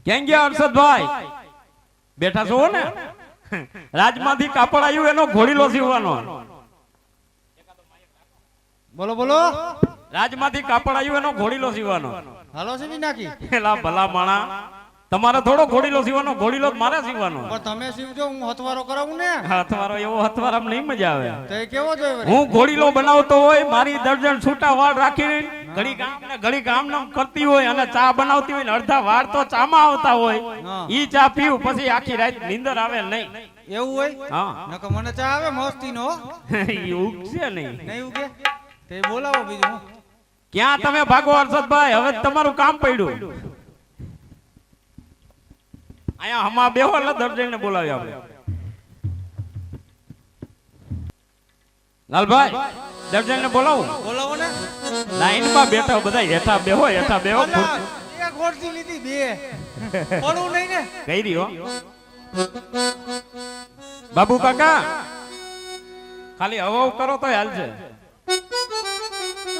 ક્યાં ગયા હર્ષદભાઈ? બેઠા છો ને? રાજમાંથી કાપડ આવ્યું એનો ઘોડીલો સીવવાનો. બોલો બોલો. રાજમાંથી કાપડ આવ્યું એનો ઘોડીલો સીવવાનો. હાલો છે બી નાખી. એલા ભલા માણા, તમારે થોડો ઘોડીલો સીવવાનો, ઘોડીલો મારે સીવવાનો. પણ તમે સીવજો, હું હથવારો કરાવું ને. હથવારો એવો હથવારામાં નહીં મજા આવે. તો એ કેવો જોઈએ? હું ઘોડીલો બનાવતો હોય, મારી દર્જન છૂટા વાળ રાખીને ઘડી કામ ને ઘડી કામ નામ કરતી હોય અને ચા બનાવતી હોય ને અડધા વાળ તો ચામાં આવતા હોય. ઈ ચા પીવું પછી આખી રાત નીંદર આવે નહીં. એવું હોય? હા. નકર મને ચા આવે મસ્તી નો. ઈ ઉગશે નહીં. નહીં ઉગે? તે બોલાવો બીજું. ક્યાં તમે ભાગો હર્ષદભાઈ? હવે તમારું કામ પડ્યું. અહીંયા હમા બેહો એટલે દર્જનને બોલાવી આપણે. લાલભાઈ દર્જનને બોલાવો. બોલાવો ને. લાઈનમાં બેઠા બધા હેઠા બેહો, હેઠા બેહો. એક ખોરતી લીધી બે. પડું નહીં ને. કઈ રહ્યો બાબુ કાકા? ખાલી હવાવ કરો તો હાલશે.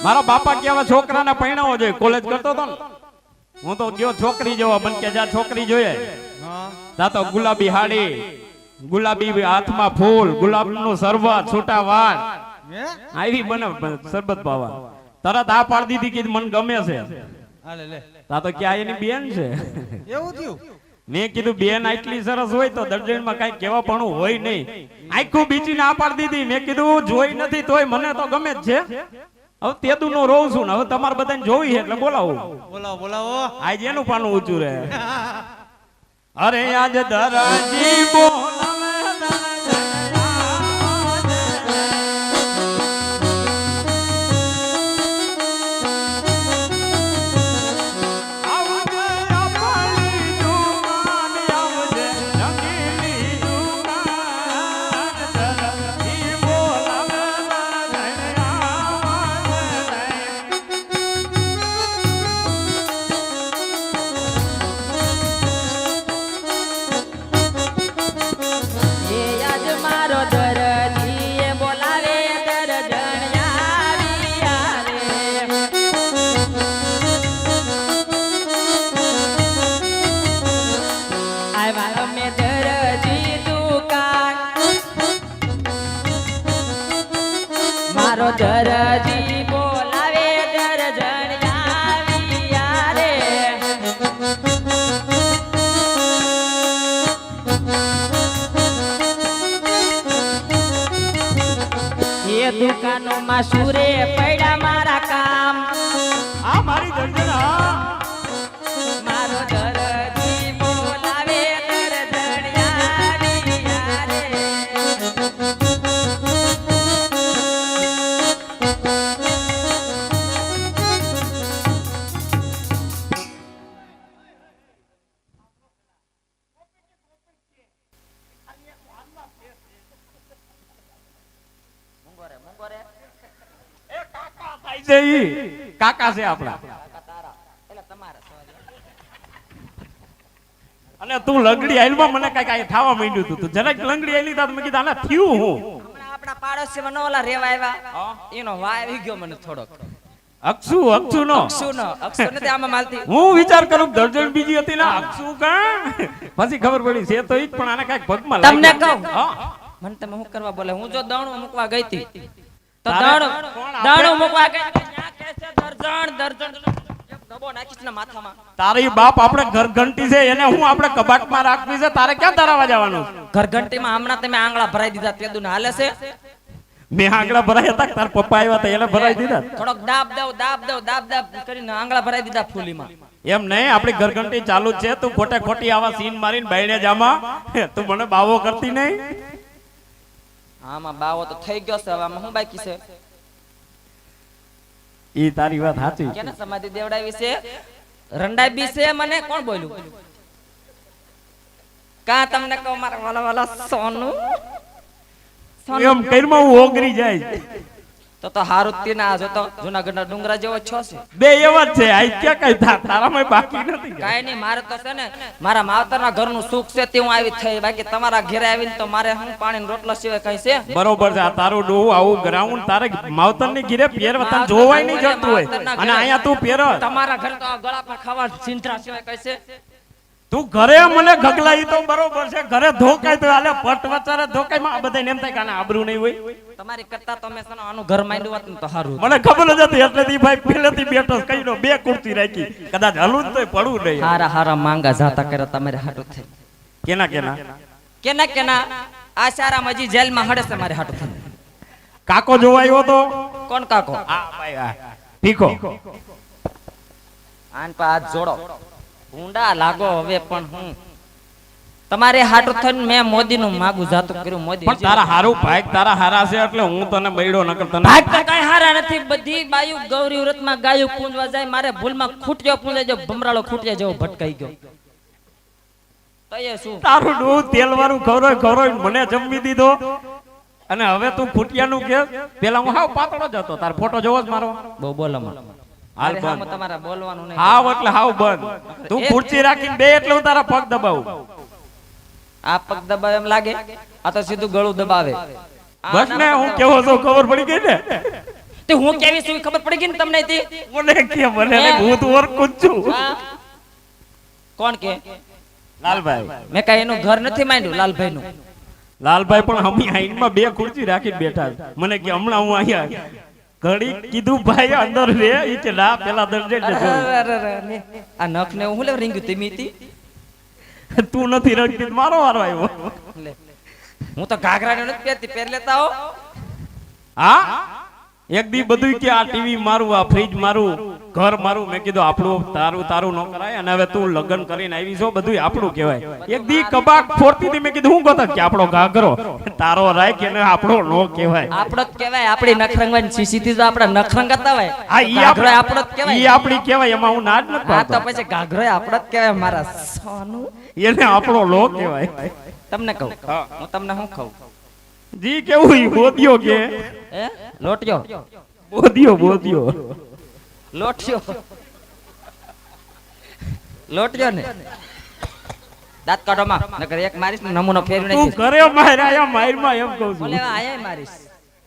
મારા બાપા કેવા છોકરાને પરણાવો જોઈએ. કોલેજ કરતો હતો ને હું તો ગયો છોકરી જેવા બન કે જા છોકરી જોઈએ. તા તો ગુલાબી હાડી, ગુલાબી હાથમાં ફૂલ, ગુલાબનું શરબત, છૂટા વાળ આવી બને શરબત પાવા. તરત આ પાડી દીધી કે મને ગમે છે. તા તો ક્યાં એની બેન છે. એવું થયું? મેં કીધું બેન આટલી સરસ હોય તો દર્જનમાં કઈ કેવા પણ હોય નહીં. આખું બીજી ના પાડી દીધી. મેં કીધું જોઈ નથી તોય મને તો ગમે જ છે. હવે તેદુ નો રોવ છું ને હવે તમારે બધાને જોવી છે એટલે બોલાવો. બોલાવો બોલાવો. આજ એનું પાનું ઊંચું રહે. અરે આજ દરાજી બોલાવે દરજી બોલાવે દર્જન આવ્યા રે. એ દુકાનોમાં સુરે પડ્યા મારા કામ. આ મારી દર્જન મારો દરજી બોલાવે દર્જન આવ્યા રે. કાકા છે આપડા. અને તું લંગડી આઈલમાં મને કઈ કઈ થાવા માંડ્યું તું. તું જરાક લંગડી આઈલી તા મેં કીધું આના થયું હું. આપણા પાડોશીમાં નો ઓલા રેવા આવ્યા એનો વાય આવી ગયો મને થોડોક. અક્ષુ નો અક્ષુ નથી આમાં માલતી. હું વિચાર કરું દર્જન બીજી હતી ને અક્ષુ કા પછી ખબર પડી છે તો ઈ જ પણ આને કઈક ભગમાં લાગી. તમને કહું મને તમે શું કરવા બોલે? હું જો દાણું મૂકવા ગઈ હતી તો દાણું મૂકવા ગઈ ત્યાં કહે છે દર્જન દર્જન એક ડબ્બો નાખીશ ને માથામાં. તારી બાપ આપણે ઘર ઘંટી છે એને હું આપણે કબાટમાં રાખવી છે. તારે ક્યાં ધરાવા જવાનું? ઘર ઘંટીમાં હમણાં તમે આંગળા ભરાઈ દીધા તેદું ને હાલે છે. મેં આંગળા ભરાયા હતા તાર પપ્પા આવ્યા હતા એને ભરાઈ દીધા. થોડોક દાબ દાબ કરીને આંગળા ભરાઈ દીધા ફૂલીમાં. એમ નહીં આપણી ઘરઘંટી ચાલુ છે. તું ખોટે ખોટી આવા સીન મારીને બાયણે જામાં તું મને બાવો કરતી નહીં. આમાં બાવો તો થઈ ગયો છે. હવે આમાં શું બાકી છે? ઈ તારી વાત સાચી. કેને સમાધિ દેવડાવી છે? રંડાઈ બી છે. મને કોણ બોલ્યું? કા તમને કહું મારા વાલા વાલા સોનું એમ કઈમાં હું ઓગરી જાય. તો હારુતિ ના જો તો જૂનાગઢના ડુંગરા જેવો છો છે. બે એવા જ છે. આઈ ક્યાં કઈ તારામાં બાકી નથી. કાઈ નહીં મારે તો છે ને મારા માવતરના ઘરનું સુખ છે તે હું આવી થઈ. બાકી તમારા ઘરે આવીને તો મારે હું પાણી ને રોટલા સિવાય કઈ છે? બરોબર છે. આ તારું ડોહું આવું ગ્રાઉન્ડ તારે માવતર ની ઘરે પહેરવા તને જોવાય નહીં જતું હોય અને અહીંયા તું પહેર. તમારા ઘરે તો આ ગળા પર ખાવા સિંતરા સિવાય કઈ છે? તું ઘરે મને ગગલાઈ તો બરોબર છે, ઘરે ધોકાય તો હાલે, પટ વચારે ધોકાય માં બધાને એમ થાય કે આને આબરૂ નહીં હોય. તમારી કરતા તો મેં સનો આનું ઘર માંડ્યું હોત ને તો સારું હતું. મને ખબર જ હતી એટલે થી ભાઈ પહેલેથી બેઠો કઈનો બે કુર્તી રાખી, કદાચ હલું જ તોય પડવું નહીં. હારા હારા માંગા જાતા કર્યા તમારે હાટું થઈ. કેના કેના કેના કેના આ સારા મજી જેલમાં હડે છે મારે હાટું થઈ. કાકો જોવા આવ્યો તો કોણ કાકો? આ ભાઈ આ ભીખો. આન પા હાથ જોડો, ઊંડા લાગો હવે. પણ હું તમારે હાટું થઈને મેં મોદી નું માગું જાતું કર્યું. મોદી પણ તારા હારું ભાઈ તારા હારા છે એટલે હું તને બૈડો ન કરતો. ભાગ તો કઈ હારા નથી. બધી બાયુ ગૌરી વ્રતમાં ગાયું પૂંજવા જાય, મારે ભૂલમાં ખૂટ્યો પૂંજાઈ ગયો, ભમરાળો ખૂટ્યા જેવો ભટકાઈ ગયો. તો એ શું તારું ડૂ તેલ વાળું ખવરાય મને જમી દીધો, અને હવે તું ખૂટિયાનું કે પેલા હું હાવ પાતળો જ હતો. તાર ફોટો જોવો જ મારો બહુ બોલામાં હાલ અરે બંધ. હામું તમારે બોલવાનું નહીં. હાવ એટલે હાવ બંધ. તું ખુરશી રાખીને બે એટલે હું તારા પગ દબાવું. આ પગ દબાવે એમ લાગે, આ તો સીધું ગળું દબાવે. બસ ને હું કેવો છો ખબર પડી ગઈ ને. તે હું કેવી છું ખબર પડી ગઈ ને તમને? તે મને કે મને હું તો ઓળખું જ છું. હા? કોણ કે? લાલભાઈ. મેં કઈ એનું ઘર નથી માંડ્યું લાલભાઈ નું. લાલભાઈ પણ હમી આઈનમાં બે ખુરશી રાખીને બેઠા છે. મને કે હમણાં હું અહીંયા ઘડી કીધું ભાઈ અંદર રે ઈ કે ના પેલા દરજે જ જો. આ નખ ને હું લે રીંગ્યું તે મીતી. તું નથી રડતી મારો વારો આવ્યો. લે હું તો ઘાઘરા ને નથી પહેરતી, પહેર લેતા હો. હા એક દી બધું કે આ ટીવી મારું, આ ફ્રીજ મારું, ઘર મારું. મેં કીધું આપણું તારું તારું ન કરાય, અને હવે તું લગ્ન કરીને આવી છો બધું આપણું કહેવાય. એક દી કબાટ ફોડતી હતી, મેં કીધું હું ગોતા કે આપણો ઘાઘરો તારો રાખ એને આપણો નો કહેવાય. આપણો જ કહેવાય. આપણી નખરંગવાની સીસીથી તો આપણા નખરંગ હતા હોય. હા ઈ ઘાઘરો આપણો જ કહેવાય. ઈ આપણી કહેવાય, એમાં હું ના જ નથી આ તો પાડતો. પછી ઘાઘરો આપણો જ કહેવાય મારા સોનું. એને આપણો લો કહેવાય. તમને કહું, હું તમને શું કહું? જી કેવું ઈ બોધ્યો કે હે લોટિયો બોધ્યો લોટિયો લોટિયો ને દાંત કાઢો માં, નકર એક મારીશ ને નમૂનો ફેરવી તું નાખીશ. ઘરે માર્યા મારમાં એમ કહું છું. બોલે આયા મારીશ.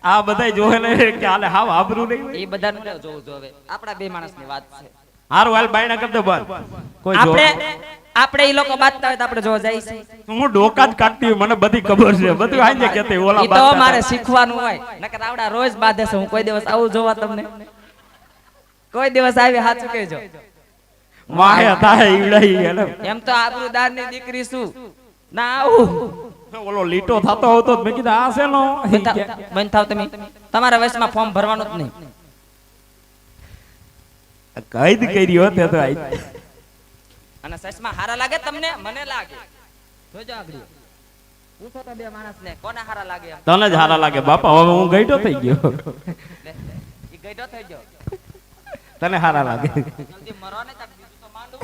આ બધાય જોહે ને કે હાલે હાવ આબરૂ નહીં. એ બધાને જોવું જોવે. આપણા બે માણસની વાત છે. હારું હાલ બાયણા કર દે બંધ. કોઈ જો આપણે ઈ લોકો બાતતા હોય તો આપણે જોવા જાય છે. હું ડોકા જ કાઢતી હોય, મને બધી ખબર છે. બધું આઈને કેતે ઓલા ઈ તો બાદતા મારે હતા. શીખવાનું હોય. નકર આવડા રોજ બાંધે છે. હું કોઈ દિવસ આવું જોવા તમને કોઈ દિવસ આવી સાચું કહેજો. માહે થાય ઈવડાઈ એને એમ તો આબરૂદાર ની દીકરી છું ના આવું. ઓલો લીટો થતો હતો મેં કીધું આ છે નો બંધ થાવ તમે. તમારા વયસમાં ફોર્મ ભરવાનું જ નહીં. કઈદ કરી હોત તો આઈ. અને સસમાં હારા લાગે તમને? મને લાગે. જોજો આગળ પૂછો તો બે માણસને કોને હારા લાગે એમ. તને જ હારા લાગે બાપા. હવે હું ગઈડો થઈ ગયો. લે, ઈ ગઈડો થઈ ગયો. તને હારા લાગે. જલ્દી મરો ને તાક બીજું તો માંડું.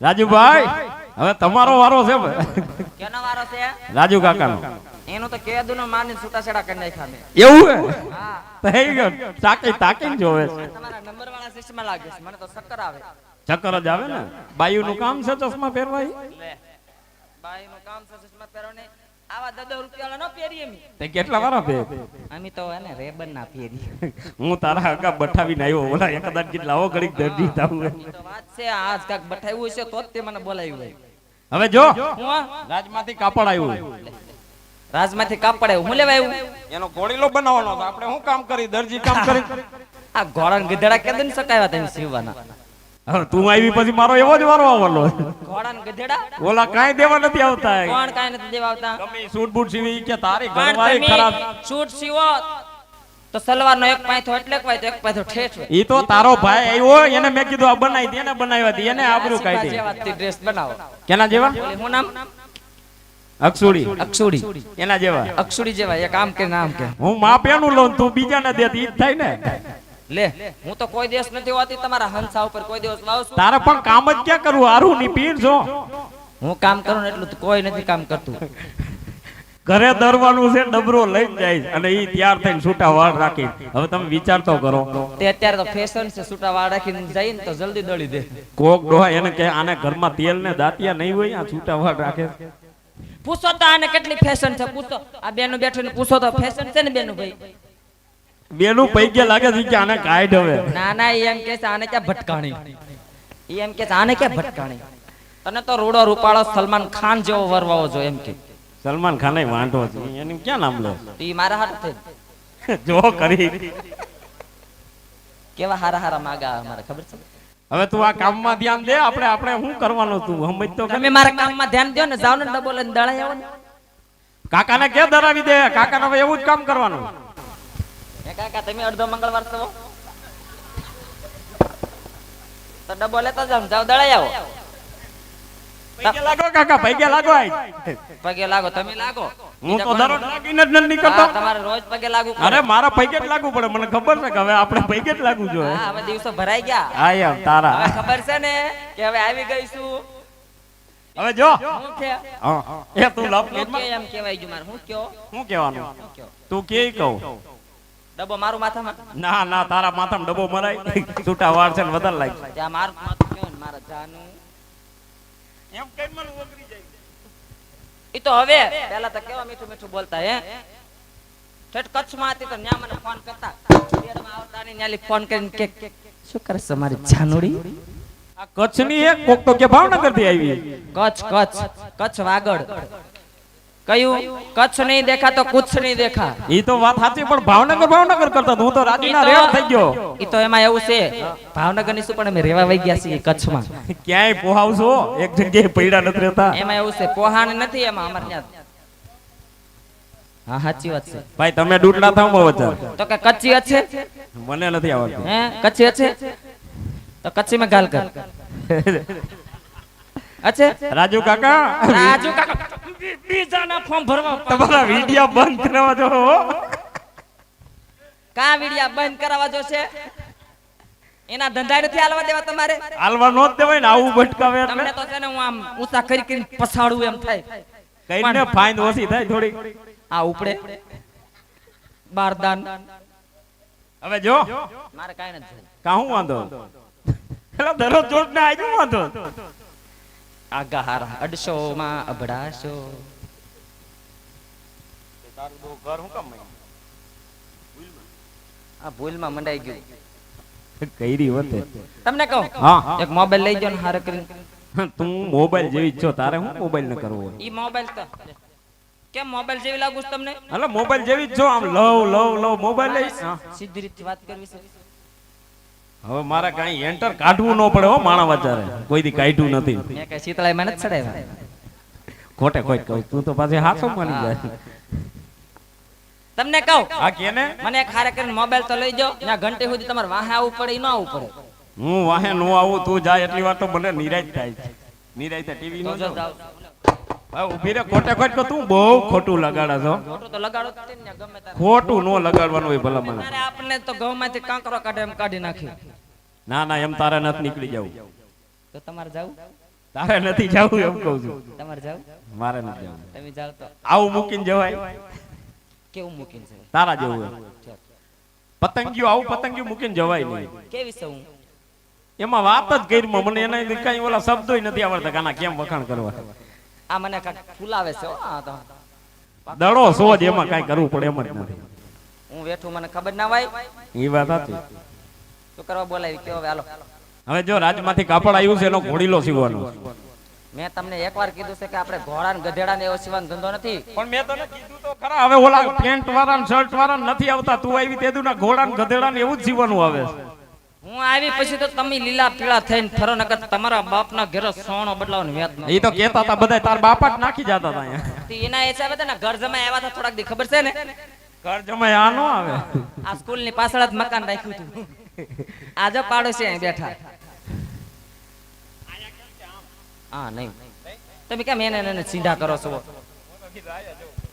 રાજુભાઈ હવે તમારો વારો છે. કેનો વારો છે? રાજુ કાકાનો. એનું તો કેદુ નો માની છૂટાછેડા કરી નાખ્યા મેં. એવું હે? હા થઈ ગયો. તાકીને જોવે છે. તમારા નંબર વાળા સિસ્ટમ લાગે છે. મને તો ચક્કર આવે. ચક્કર જ આવે ને. બાયુ નું કામ છે ચશ્મા પહેરવાય. લે બાઈ નું કામ છે ચશ્મા પહેરવાને. આવા 10 રૂપિયા વાળા ન પહેરીએ મી. તે કેટલા વાળા પહેર? અમે તો એને રેબન ના પહેરી. હું તારા હગા બઠાવીને આવ્યો. ઓલા એકદાર કીધું લાવો ઘડીક દર્દી તાવું. ઈ તો વાત છે. આજ કાક બઠાવ્યું છે તો જ તે મને બોલાવ્યું હોય. હવે જો હું આ રાજમાંથી કાપડ આવ્યું. રાજમાંથી કાપડ આવ્યું. હું લેવા આવ્યું? એનો ઘોડીલો બનાવવાનો હતો. આપણે શું કામ કરી? દરજી કામ કરી. આ ઘોડા ગધેડા કેદન સકાવ્યા તમે સીવવાના. હવે તું આવી પછી મારો એવો જ વારો આવવાનો. ઘોડા ને ગધેડા ઓલા કાંઈ દેવા નથી આવતા. કોણ કાંઈ નથી દેવા આવતા. ગમે સૂટ બૂટ સીવી કે તારી પણ ઘરવાળી તમે ખરાબ. સૂટ સીવો તો સલવાર નો એક પાયથો એટલે એક પાયથો ઠેઠ હોય. ઈ તો તારો ભાઈ આવ્યો એને મેં કીધું આ બનાવી દે. એને બનાવ્યા હતી. એને આબરૂ કાઢી. જેવા તે ડ્રેસ બનાવો. કેના જેવા? ઓલી હું નામ? અક્ષુડી. અક્ષુડી. એના જેવા. અક્ષુડી જેવા એક આમ કે નામ કે. હું માપેનું લઉં તું બીજાને દેતી ઈ જ થાય ને. લે હું તો કોઈ દિવસ નથી હોતી તમારા હંસા ઉપર કોઈ દિવસ વાવ છું. તારે પણ કામ જ ક્યાં કરવું? હારું ની પીર છો. હું કામ કરું ને એટલું તો કોઈ નથી કામ કરતું. ઘરે દરવાનું છે ડબરો લઈને જાય અને ઈ તૈયાર થઈને છૂટા વાળ રાખી. હવે તમે વિચાર તો કરો. તે અત્યારે તો ફેશન છે. છૂટા વાળ રાખીને જઈને તો જલ્દી દળી દે. કોક ડોહા એને કે આને ઘરમાં તેલ ને દાંતિયા નહીં હોય આ છૂટા વાળ રાખે. પૂછો તો આને કેટલી ફેશન છે. પૂછો આ બેનું બેઠું પૂછો તો ફેશન છે ને બેનું ભાઈ. બેનું પૈકે લાગે છે કે આને કાઢ હવે. ના ના ઈ એમ કે છે આને ક્યાં ભટકાણી. ઈ એમ કે છે, આને ક્યાં ભટકાણી? તને તો રૂડો રૂપાળો સલમાન ખાન જેવો વરવાવો જો એમ કે. સલમાન ખાન વાંઢો છે એનું ક્યાં નામ લે? ઈ મારા હાથ જો કરી કેવા હારા હારા માગા અમારે ખબર છે. હવે તું આ કામમાં ધ્યાન દે. આપણે શું કરવાનું તું સમજ તો. તમે મારા કામમાં ધ્યાન દો ને, જાવ ને ડબો લઈને દળાઈ આવો ને. કાકાને કે ધરાવી દે. કાકાને હવે એવું જ કામ કરવાનું. હે કાકા, તમે અડધો મંગળવાર છો તો ડબો લેતા જાવ, જાવ દળાઈ આવો. પૈગે લાગો કાકા, પૈગે લાગો. પગે લાગો, તમે લાગો. હું તો દરરોજ લાગીને જ નથી નીકળતો. હા, તમારે રોજ પગે લાગુ પડે. અરે મારા પૈગે જ લાગુ પડે. મને ખબર છે કે હવે આપણે પૈગે જ લાગુ જોઈએ. હા, હવે દિવસો ભરાઈ ગયા. હા એમ તારા. હવે ખબર છે ને કે હવે આવી ગઈ છું. હવે જો હું કે હા એ તું લપ હું કે એમ કહેવાય ગયું મારે. હું કયો શું કહેવાનું? હું કયો તું કે કહું. ડબ્બો મારું માથામાં. ના ના, તારા માથામાં ડબ્બો મરાય. છૂટા વાળ છે ને વધારે લાગશે. ત્યાં મારું માથું કયો ને મારા જાનું. એમ કઈ મને ઓગળી જાય. ઈ તો હવે પહેલા તો કેવા મીઠું મીઠું બોલતા હે. ઠેઠ કચ્છમાં હતી તો ન્યા મને ફોન કરતા. શહેરમાં આવતા ને ન્યાલી ફોન કરીને કે શું કરે છે મારી જાનુડી? આ કચ્છની એક કોક તો કે ભાવનગર થી આવી. કચ્છ વાગડ. કયું કચ્છ નહીં દેખા તો કુછ નહીં દેખા. ઈ તો વાત સાચી, પણ ભાવનગર કરતા હું તો રાજીના રેડ થઈ ગયો. ઈ તો એમાં એવું છે, ભાવનગર ની શું પણ અમે રેવા વઈ ગયા છીએ કચ્છમાં. ક્યાંય પોહાવશો? એક જગ્યાએ પૈડા નથી રહેતા. એમાં એવું છે, પોહાણ નથી એમાં અમાર ત્યાં. હા સાચી વાત છે ભાઈ. તમે ડૂટલા થાવ બહુ વચ્ચે. તો કે કચ્છી છે? મને નથી આવડતું. હે કચ્છી છે તો કચ્છી में गाल कर. અચ્છા રાજુ કાકા, રાજુ કાકા બીજાના ફોર્મ ભરવા તમારા વિડિયો બંધ કરવા જો. કા વિડિયા બંધ કરાવવા જો છે? એના ધંધા નથી હાલવા દેવા તમારે. હાલવા નો જ દેવાય ને, આવું ભટકાવે એટલે. તમને તો છે ને હું આમ ઊંચા કરી કરીને પછાડું એમ થાય. કઈને ફાઈન ઓછી થાય થોડી. આ ઉપડે બારદાન. હવે જો મારે કાઈ નથી. કાહું વાંધો? એટલે દરરોજ જોડ ને આવી વાંધો. આગા હારા અડશો માં અભડાશો. આ ભૂલમાં મંડાઈ ગયું. કઈરી વતે તમને કહું, હા એક મોબાઈલ લઈ જાવ ને હારે કરીને. તું મોબાઈલ જેવી જ છો, તારે હું મોબાઈલ ન કરવો? ઈ મોબાઈલ તો કેમ મોબાઈલ જેવી લાગુ છે તમને? એટલે મોબાઈલ જેવી જ છો. આમ લવ મોબાઈલ લઈશ. સીધી રીતે વાત કરવી છે. હવે મારે કઈ એન્ટર કાઢવું ન પડે હો. માણા વાચારે કોઈ દી કાઢ્યું નથી. મેં કઈ શીતળાઈ મને જ ચડાવ્યા. ખોટે ખોટ કહું. તું તો પાછી હાસો માની જાય. તમને કહું, આ કેને મને એક હારે કરીને મોબાઈલ તો લઈ જાઓ. ત્યાં ઘંટી સુધી તમારે વાહે આવવું પડે ઈ ન આવવું પડે. હું વાહે નો આવું, તું જાય એટલી વાર તો મને નિરાશ થાય છે. નિરાશ ટીવી નો તો જો જાઓ. હવે ઊભી રે. ખોટે ખોટ કે તું બહુ ખોટું લગાડે છો. ખોટું તો લગાડો જ તે ને ગમે ત્યારે. ખોટું નો લગાડવાનું હોય ભલા મને. તારે આપણને તો ઘઉંમાંથી કાંકરો કાઢે એમ કાઢી નાખી. ના ના, એમ તારે નથી નીકળી જવું. તો તમારે જાવું? તારે નથી જવું એમ કહું છું. તમારે જાવું? મારે નથી જવું. તમે જાવ તો આવું મૂકીને જવાય? કેવું મૂકીને છે? તારા જેવું એમ. પતંગિયું આવું પતંગિયું મૂકીને જવાય નહીં. કેવી છે હું? એમાં વાત જ કરી મને એના કઈ ઓલા શબ્દોય નથી આવડતા. કાના કેમ વખાણ કરવા? આ મને કાંઈક ફૂલાવે છે હો. આ તો દડો સોજ, એમાં કઈ કરવું પડે એમ જ નથી. હું બેઠું મને ખબર ના હોય. એ વાત સાચી. શું કરવા બોલાવી કયો હવે હાલો. હવે જો રાજમાંથી કાપડ આવ્યું છે એનો ઘોડીલો સીવવાનો. મેં તમને એકવાર કીધું છે કે આપણે ઘોડા ને ગધેડા ને એવો સીવાનો ધંધો નથી. પણ મેં તને કીધું તો ખરા. હવે ઓલા પેન્ટ વાળા ને શર્ટ વાળા નથી આવતા. તું આવી તેદું ના ઘોડા ને ગધેડા ને એવું જ સીવવાનું આવે છે. હું આવી પછી તો તમે લીલા પીળા થઈને ફરો, નકર તમારા બાપના ઘરે સોનો બદલાવાનો વ્યાજ ન. એ તો કહેતા હતા બધા તાર બાપા જ નાખી જતા હતા અહીંયા. એના હિસાબે તો ને ઘર જમાઈ આવ્યા હતા થોડાક દી, ખબર છે ને? ઘર જમાય આ નો આવે. આ સ્કૂલ ની પાછળ જ મકાન રાખ્યું હતું. આજે પાડોશી અહીં બેઠા. હા નહીં, તમે કેમ એને સીધા કરો છો?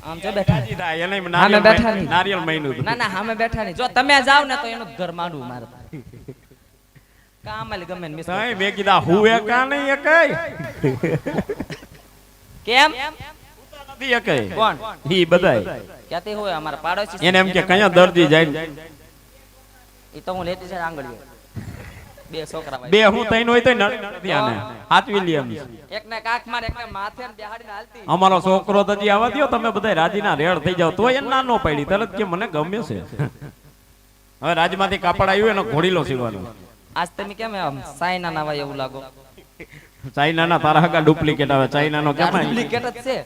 આમ જો બેઠા. એને હામે બેઠા નહીં. નારિયેળ મહિનું. ના ના હામે બેઠા નહીં. જો તમે જાવ ને તો એનું ઘર માંડવું મારે. કામ આલી ગમે ને મિસ. તઈ મેં કીધા હું એકા નહીં એકાય. કેમ નથી એકાય. કોણ? ઈ બધાય. ક્યાંથી હોય અમારા પાડોશી? એને એમ કે કયા દરજી જાય. ઈ તો હું લેતી છે આંગળીઓ. બે છોકરા ભાઈ. બે હું તૈન હોય તો નથી આને હાચવી લી એમ. એકને કાખ માર એકને માથે ને બેહાડીને હાલતી. અમારો છોકરો તો હજી આવા દ્યો. તમે બધા રાજીના રેડ થઈ જાવ તો એને ના નો પડી. તરત કે મને ગમે છે. હવે રાજમાંથી કાપડ આવ્યું એનો ઘોડીલો સીવવાનો. આજ તમે કેમ આમ સાયના નાવા એવું લાગો? ચાઇનાના તારા હગા ડુપ્લિકેટ આવે, ચાઇનાનો કેમ ડુપ્લિકેટ જ છે.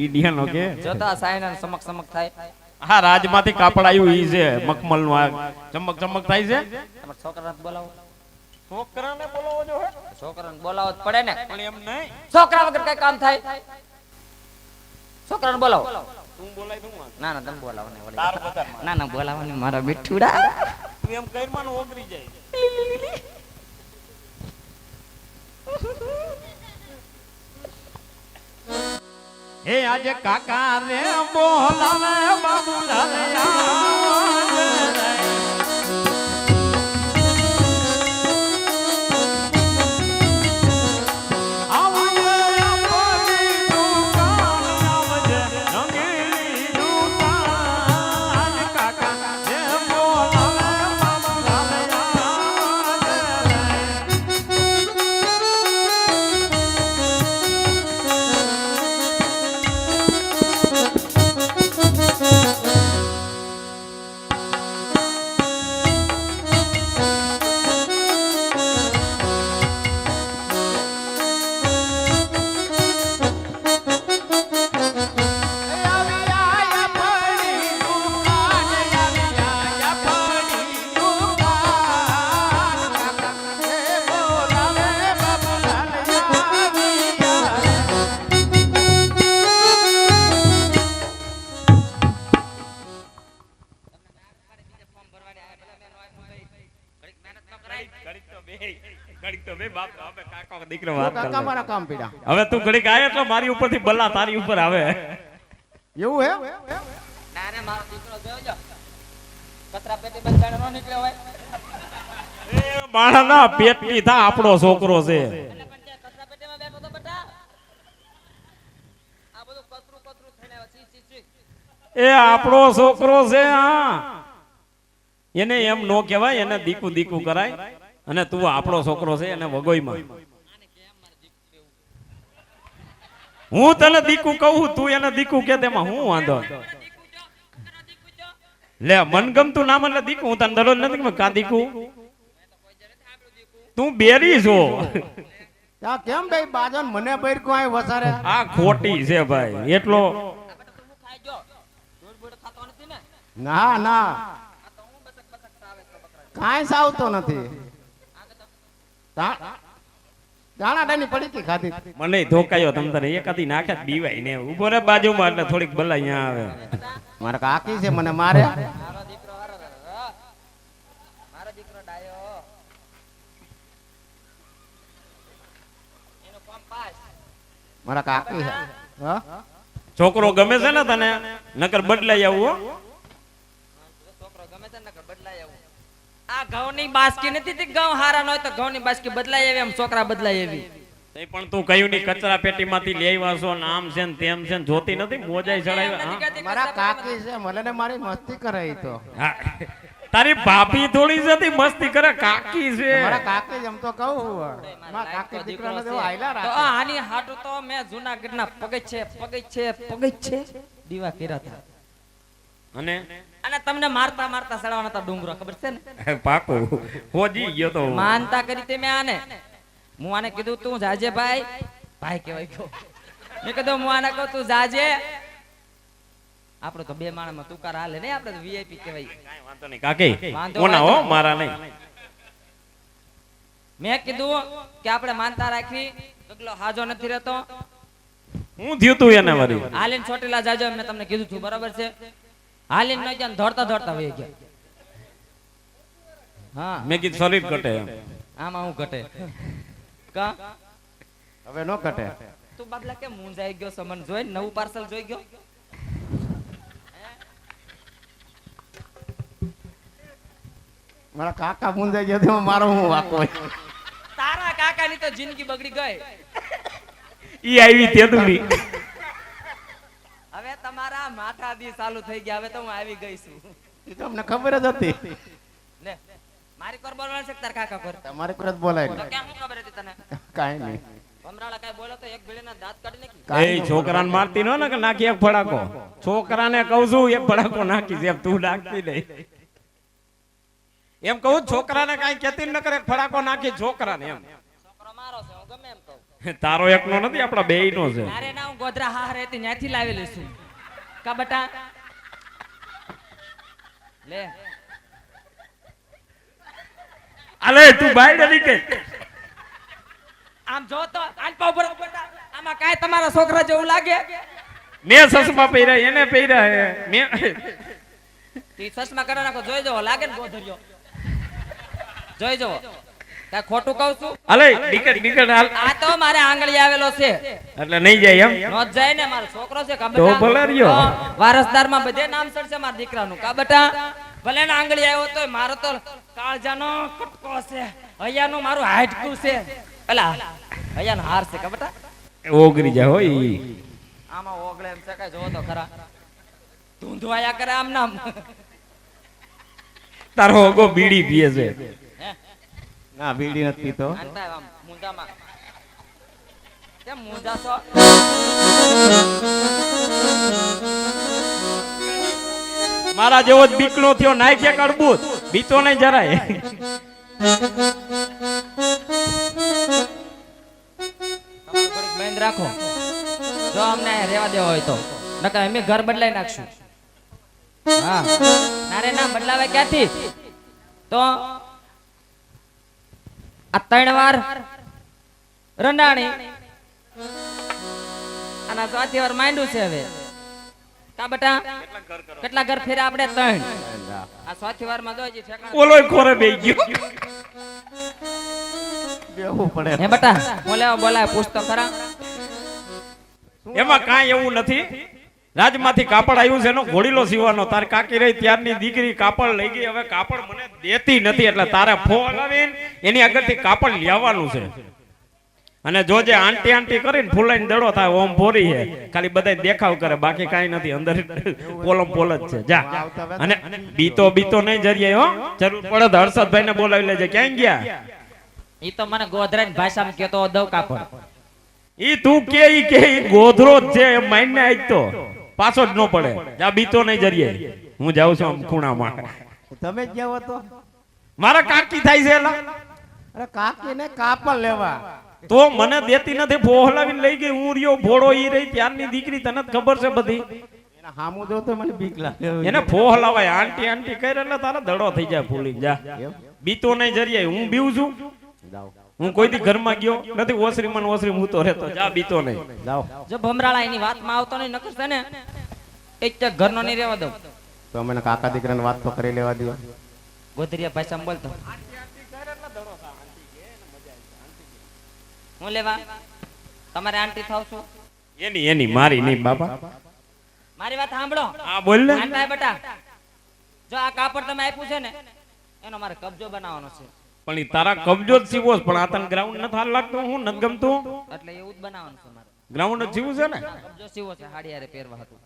ઈડિયાનો કે જોતા સાયના સમક સમક થાય. હા, રાજમાંથી કાપડ આવ્યું ઈ છે, મખમલનું આ ચમક ચમક થાય છે. તમારા છોકરાને બોલાવો. છોકરાને બોલાવો જો હે, છોકરાને બોલાવો જ પડે ને. પણ એમ નહીં, છોકરા વગર કઈ કામ થાય? છોકરાને બોલાવો. તું બોલાય તું માં. ના ના તમે બોલાવો ને વળી. તાર બધા માં. ના ના બોલાવવાની મારા મીઠુડા. તું એમ કઈ માં ઓગરી જાય. હે આજે કાકા રે બોલાવે બાબુલાલ હવે તું ઘડીક આયો એટલે મારી ઉપરથી બલ્લા તારી ઉપર આવે. એવું હે? ના ના મારો દીકરો જોજો. કચરા પેટી બંધાણ નો નીકળ્યો હોય. એ બાળાના પેટની થા આપણો છોકરો છે. અને પણ ત્યાં કચરા પેટીમાં બેઠો તો બેટા. આ બધું કચરું કચરું થઈને આવે. C C C. એ આપણો છોકરો છે. હા, એને એમ નો કહેવાય, એને દીકુ દીકુ કરાય. અને તું આપણો છોકરો છે એને વગોઈમાં. હું તને દીકુ કહું, તું એને દીકુ કે તેમાં હું વાંધો? લે મનગમતું નામ એટલે દીકુ. હું તને દરરોજ નથી કા દીકુ. તું બેરી છો. ત્યાં કેમ ભાઈ બાજન મને બૈર કો આય વસારે? આ ખોટી છે ભાઈ. એટલો ના ના કાંઈ સાવતો નથી. દાણાદાની પડીકી ખાધી. મને ધોકાયો તમ તારે એકાદી નાખે બીવાય ને ઉભો રે બાજુમાં એટલે થોડીક બલા અહીંયા આવે. મારા કાકી છે મને મારે. મારો દીકરો મારો દીકરો ડાયો. એનો કોમ પાસ. મારા કાકી છે. હા છોકરો ગમે છે ને તને? નકર બદલાઈ આવું હો. છોકરો ગમે છે નકર બદલાય આવું. આ ઘઉંની બાસ્કી નથી તે ઘઉં હારા ન હોય તો ઘઉંની બાસ્કી બદલાય એવી, એમ છોકરા બદલાય એવી. એ પણ તું કયું ની કચરા પેટીમાંથી લઈ આવ્યા છો ને આમ છે ને તેમ છે ને જોતી નથી મોજાઈ ચડાવ્યા. મારા કાકી છે મને ને મારી મસ્તી કરે ઈ તો. હા, તારી ભાભી થોડી જતી મસ્તી કરે, કાકી છે. મારા કાકી જ એમ તો કહું. મારા કાકી દીકરાને તો આયલા તો રાખે. આની હાટુ તો મેં જૂનાગઢના પગજ છે દીવા કર્યા હતા. અને અને તમને મારતા મારતા સડવાના હતા ડુંગરો, ખબર છે ને? પાકો હોજી ગયો તો. માનતા કરી તે મેં આને. હું આને કીધું તું જાજે ભાઈ. ભાઈ કહેવાય ગયો. મેં કીધું હું આને કહું તું જાજે. આપણે તો બે માણસમાં તુકાર હાલે ને, આપણે તો વીઆઈપી કહેવાય. કાઈ વાંધો નહીં કાકી. વાંધો કોના હો, વાંધો. મારા નહીં. મેં કીધું કે આપણે માનતા રાખવી. પગલો હાજો નથી રહેતો. હું થયું તું એને વળી. હાલીન ચોટીલા જાજો મેં તમને કીધું છું, બરાબર છે? હાલીન ન ગયા દોડતા દોડતા વહી ગયા. હા મેં કીધું શરીર ઘટે એમ. આમાં હું ઘટે કા? હવે નો કટે. તું બાબલા કેમ મૂંઝાઈ ગયો? સમન જોઈ નવું પાર્સલ જોઈ ગયો? મારા કાકા મુંજાઈ ગયા તો મારો હું વાકો હોય. તારા કાકાની તો જિંદગી બગડી ગઈ. ઈ આવી તેદુરી. હવે તમારા માથા દી ચાલુ થઈ ગયા. હવે તો હું આવી ગઈ છું. એ તો અમને ખબર જ હતી. લે મારી કોર બોલવાનું છે કે તારા કાકા કોર? તમારી પર જ બોલાય તો ને. કેમ હું ખબર હતી તને? કાંઈ નહીં. ભમરાળા કાઈ બોલો તો એક ભેળીના દાંત કાઢી નાખી. એ છોકરાને મારતી નો ને કે નાખી એક ફડાકો. છોકરાને કહું છું એક ફડાકો નાખી છે તું નાખતી નહીં. એમ કહું છોકરાને કાંઈ કેતી ન કરે ફડાકો નાખી છોકરાને એમ છોકરો મારો છે હું ગમે એમ કહું. તારો એકનો નથી આપડા બેયનો છે અરે ના હું ગોધરા હા રહેતી ત્યાંથી લાવેલી છું કા બટા લે અલે તું બાયડે નીકળ આમ જો તો આલપા ઉપર બટા આમાં કાંઈ તમારા છોકરા જેવું લાગે મેં સસમા પહેર્યા એને પહેર્યા હે મેં તી ચશ્મા કરી નાખો જોઈ જવો લાગે ને ગોધરિયો જોઈ જવો કાંઈ ખોટું કહું છું અલે નીકળ હાલ આ તો મારે આંગળી આવેલો છે એટલે નહીં જાય એમ નો જ જાય ને મારો છોકરો છે કા તો બટા ભલે રહ્યો. વારસદાર માં બધે નામ ચડશે મારા દીકરાનું કા બટા ભલે ને આંગળી આવ્યો તો મારો તો કાળજાનો કટકો છે હૈયાનું મારું હાડકું છે પેલા હૈયાનો હાર છે કા બટા ઓગરી જાય હોય ઈ. આમાં ઓગળે એમ છે કઈ જોવો તો ખરા ધૂંધવાયા કરે આમ નામ તારો ઓગો બીડી પીએ છે હે ના બીડી નથી પીતો આનતા આમ મુંજામાં કેમ મુંજા છો મારા જેવો જ બીકલો થયો નાય કે કડબૂત બીતો નહીં જરાય તમારે થોડીક બંધ રાખો જો અમને રેવા દેવા હોય તો નકર અમે ઘર બદલાઈ નાખશું હા નારે ના બદલાવે ક્યાંથી તો આ 3 વાર રંડાણી આના ચોથી વાર માંડ્યું છે હવે કા બટા કેટલા ઘર ફેરા આપણે 3 આ ચોથી વાર માં જોઈજી ઠેકાણા ઓલોય ખોરે બેઈ ગયો બેહવું પડે હે બટા બોલાવો બોલાય પૂછતો ખરા એમાં કાંઈ એવું નથી રાજમાંથી કાપડ આવ્યું છે એનો ઘોડીલો સીવાનો તારે કાકી રહી ત્યારની દીકરી કાપડ લઈ ગઈ હવે કાપડ મને દેતી નથી એટલે તારે ફોન આવીને એની આગળથી કાપડ લેવાનું છે અને જોજે આંટી આંટી કરીને ફૂલાઈને દડો થાય ઓમ ભોરી છે ખાલી બધાય દેખાવ કરે બાકી કાંઈ નથી અંદર પોલમ પોલ જ છે જા અને બીતો નહીં જરીએ હો જરૂર પડે તો હર્ષદભાઈ ને બોલાવી લેજે ક્યાં ગયા ઈ તો મને ગોધરાની ભાષામાં કહેતો દવ કાપડ ઈ તું કે ઈ ગોધરો જ છે એમ માઈને આજ તો પાછો જ ન પડે જા બીતો નહીં જરીએ હું જાઉં છું આમ ખૂણામાં તમે જ જાવ તો મારા કાકી થાય છે એલા અરે કાકી ને કાપડ લેવા તો મને દેતી નથી ફોહલાવીને લઈ ગઈ હું રહ્યો ભોળો ઈ રહી ત્યારની દીકરી તને જ ખબર છે બધી એના હામું જો તો મને બીક લાગે એને ફોહલાવાય આંટી આંટી કરે એટલે તારા દડો થઈ જાય ફૂલી જા બીતો નહીં જરીએ હું બીવું છું જાઓ હું કોઈ દી ઘરમાં ગયો નથી ઓસરીમાં ને ઓસરી હું તો રહેતો જા બીતો નહીં જાઓ જો ભમરાળા એની વાતમાં આવતો નહીં નકર છે ને એક ચક ઘરનો નહીં રહેવા દઉં તો મને કાકા દીકરાને વાત તો કરી લેવા દો ગોધરિયા ભાષામાં બોલતો હું લેવા તમારે આંટી થાવ છું એની મારી નહીં બાપા મારી વાત સાંભળો હા બોલ ને આંટા બેટા જો આ કાપડ તમે આપ્યું છે ને એનો મારે કબજો બનાવવાનો છે પણ ઈ તારા કબજો જ સીવો છે, પણ આ તને ગ્રાઉન્ડ નથી હાલ લાગતું હું નથી ગમતું એટલે એવું જ બનાવવાનું છે મારે ગ્રાઉન્ડ જ સીવું છે ને કબજો સીવો છે હાડિયારે પહેરવા હતું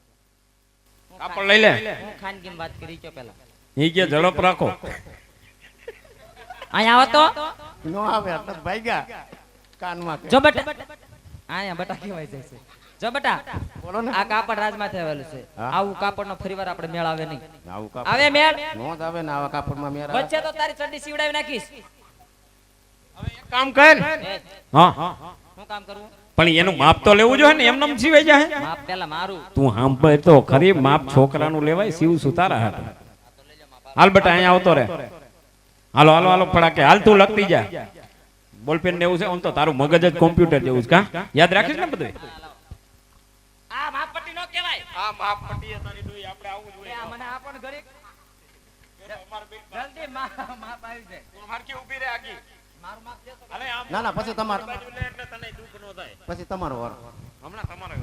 કાપડ લઈ લે હું ખાનગીમ વાત કરી છો પેલા ઈ કે ઝડપ રાખો અહીંયા આવો તો નો આવે એટલે ભાગ્યા કાનમાં કે. જો બટા અહીંયા બટા કેવાય જાય છે જો બટા બોલો ને આ કાપડ રાજમાંથી આવેલું છે હા. આવું કાપડનો ફરીવાર આપણે મેળ આવે નહીં આવું કાપડ આવે મેળ નો જ આવે ને આવા કાપડમાં મેરા વચ્ચે તો તારી ચડ્ડી સીવડાવી નાખીશ કામ કર એ, હા શું કામ કરવું પણ એનું માપ તો લેવું જોઈએ ને એમ નમ સીવાઈ જાય માપ પેલા મારું તું સાંભળ તો ખરી માપ છોકરાનું લેવાય સીવ સુતારા હાથ હાલ બેટા અહીંયા આવતો રે હાલો હાલો હાલો ફડાકે હાલ તું લખતી જા બોલપેન ને એવું છે આમ તો તારું મગજ જ કોમ્પ્યુટર જેવું છે કા યાદ રાખીશ ને બધું આ માપ પટ્ટી નો કહેવાય આ માપ પટ્ટી તારી ડોઈ આપણે આવું એ આ મને આ પણ ઘરે જલ્દી માપ આવી જાય તું મારકી ઊભી રહે આગી મારું માપ દેતો અલે આમ ના ના પછી તમાર બાજુ લે એટલે તને દુખ નો થાય પછી તમારો વાર હમણાં તમારે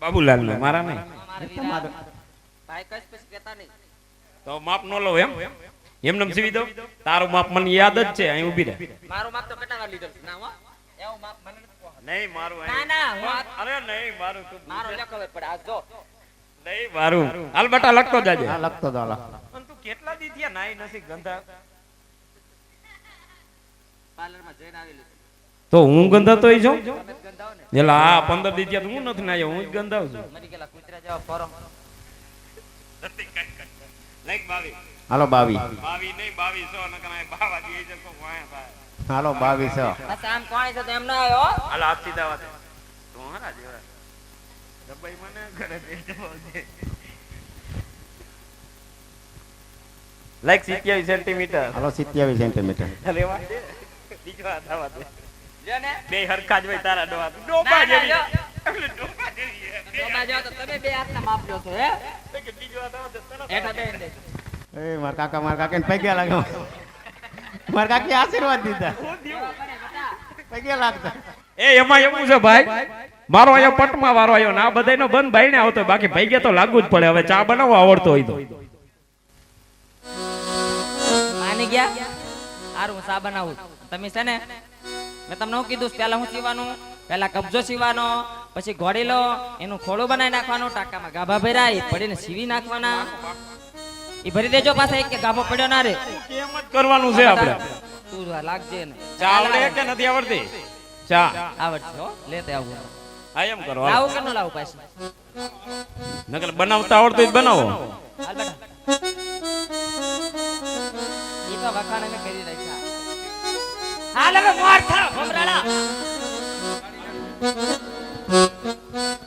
બાબુલાલ ને મારા નહીં મારે વીરા ભાઈ કશ પછી કહેતા નહીં તો માપ નો લો એમ એમ સીવી દઉં તારું માપ મને યાદ જ છે અહીં ઊભી રહે મારું માપ તો કેટલા વાર લીધું છે ના હો એવું માપ મને નથી કહો. નહીં મારું ના ના હું આ- અરે નહીં મારું તું મારો લે ખબર પડે આ જો નહીં મારું હાલ બટા લખતો જાજે હા લખતો તો હાલો પણ તું કેટલા દી થયા નાઈ નથી ગંધા પાર્લરમાં જઈને આવેલું છે. તો હું ગંધાતો છું એટલે આ 15 દી થયા તો હું નથી નાયો, હું જ ગંધાવ છું. મરી ગયેલા કૂતરા જેવા ફરો. હાલો 22 હાલો 2200 બસ આમ કોણ છે તો એમ ના આવ્યો હો. હાલ આપતી દાવા દે તો હારા જેવા દબાઈ મને ઘરે બેઠો છે. લાઈક 27 સેન્ટીમીટર હાલો 27 સેન્ટીમીટર રેવા દે બીજો આ દાવા દે જો ને બે હરખા જ હોય તારા ડોવા ડોબા ના, જેવી જો. એટલે ડોબા જેવી છે. ડોબા જેવા તો તમે બે હાથના માપ લો છો હે કે બીજો આ દાવા દે તરત હેઠા બેહીને દે. એ મારા કાકાને પૈગ્યા લાગે મારા કાકી આશીર્વાદ દીધા પૈગ્યા લાગતા. એ એમાં એવું છે ભાઈ, મારો આયો પટમાં વારો આયો ને આ બધાયનો બંધ બાઈને આવતો, બાકી ભાઈ તો લાગુ જ પડે. હવે ચા બનાવવા આવડતો હોય તો માની ગયા હારું હું સા બનાવું. તમે છે ને મેં તમને શું કીધું પહેલા હું સીવાનું, પહેલા કબજો સીવાનો, પછી ઘોડી લો એનું ખોળું બનાવી નાખવાનું, ટાંકામાં ગાભા ભર્યા એ પડીને સીવી નાખવાના, એ ભરી દેજો પાછા એક કે ગાભો પડ્યો ના રે. કેમ જ કરવાનું છે આપણે. તું લાગજે ને ચા આવડે કે નથી આવડતી? ચા આવડશે હો, લેતે આવું. હા એમ કરો લાવું કે ન લાવું પાછી? નકર બનાવતા આવડતું જ બનાવો. હાલ બેટા. ઈ તો વખાણ અમે કરી રાખ્યા. હાલ હવે મોર થાવ ભમરાડા.